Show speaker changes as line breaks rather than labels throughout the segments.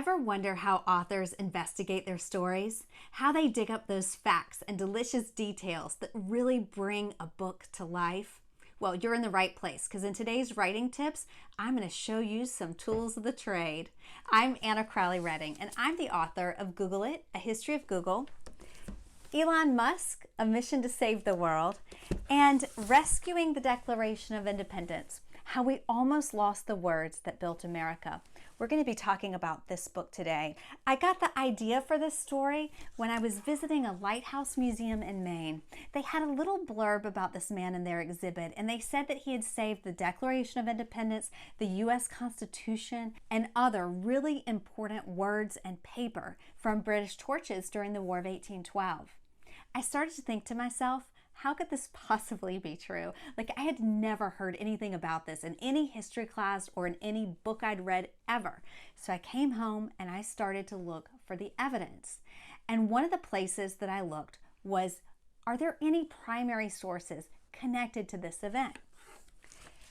Ever wonder how authors investigate their stories? How they dig up those facts and delicious details that really bring a book to life? Well, you're in the right place, because in today's writing tips, I'm going to show you some tools of the trade. I'm Anna Crowley Redding, and I'm the author of Google It, A History of Google, Elon Musk, A Mission to Save the World, and Rescuing the Declaration of Independence, How We Almost Lost the Words That Built America. We're going to be talking about this book today. I got the idea for this story when I was visiting a lighthouse museum in Maine. They had a little blurb about this man in their exhibit, and they said that he had saved the Declaration of Independence, the U.S. Constitution, and other really important words and paper from British torches during the War of 1812. I started to think to myself, how could this possibly be true? Like, I had never heard anything about this in any history class or in any book I'd read ever. So I came home and I started to look for the evidence. And one of the places that I looked was, are there any primary sources connected to this event?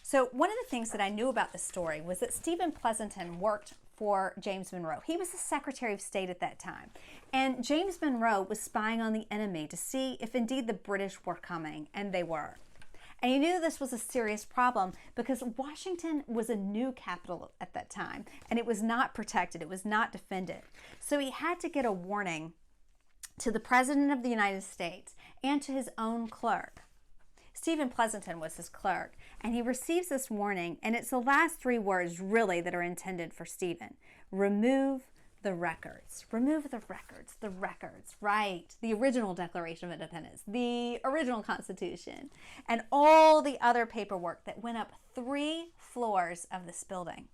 So one of the things that I knew about the story was that Stephen Pleasanton worked for James Monroe. He was the Secretary of State at that time. And James Monroe was spying on the enemy to see if indeed the British were coming, and they were. And he knew this was a serious problem because Washington was a new capital at that time, and it was not protected, it was not defended. So he had to get a warning to the President of the United States and to his own clerk. Stephen Pleasanton was his clerk, and he receives this warning, and it's the last three words really that are intended for Stephen. Remove the records. Remove the records. The records, right. The original Declaration of Independence, the original Constitution, and all the other paperwork that went up 3 floors of this building.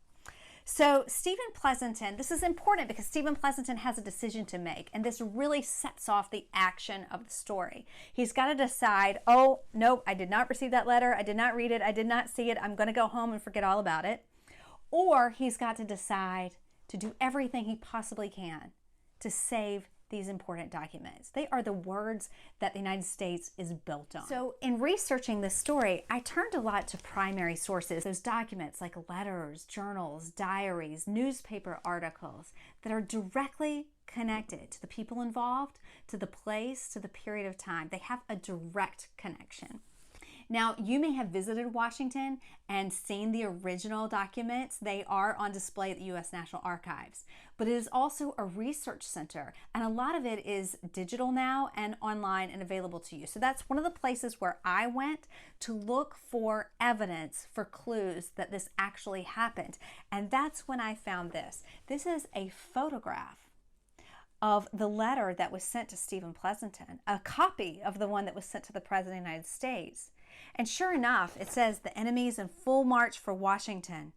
So Stephen Pleasanton, this is important because Stephen Pleasanton has a decision to make, and this really sets off the action of the story. He's got to decide, oh, nope, I did not receive that letter, I did not read it, I did not see it, I'm going to go home and forget all about it. Or he's got to decide to do everything he possibly can to save these important documents. They are the words that the United States is built on. So in researching this story, I turned a lot to primary sources, those documents like letters, journals, diaries, newspaper articles that are directly connected to the people involved, to the place, to the period of time. They have a direct connection. Now, you may have visited Washington and seen the original documents. They are on display at the U.S. National Archives. But it is also a research center, and a lot of it is digital now and online and available to you. So that's one of the places where I went to look for evidence, for clues that this actually happened. And that's when I found this. This is a photograph of the letter that was sent to Stephen Pleasanton, a copy of the one that was sent to the President of the United States. And sure enough, it says the enemy's in full march for Washington.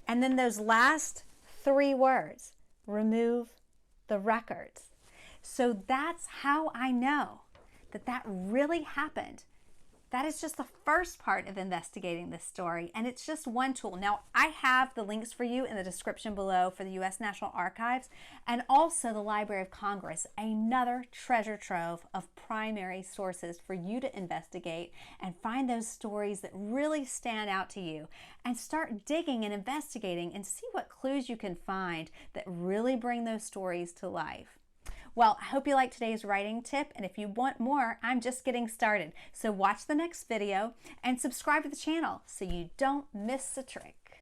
And then those last 3 words, remove the records. So that's how I know that that really happened. That is just the first part of investigating this story, and it's just one tool. Now, I have the links for you in the description below for the U.S. National Archives and also the Library of Congress, another treasure trove of primary sources for you to investigate and find those stories that really stand out to you, and start digging and investigating and see what clues you can find that really bring those stories to life. Well, I hope you liked today's writing tip, and if you want more, I'm just getting started. So watch the next video and subscribe to the channel so you don't miss a trick.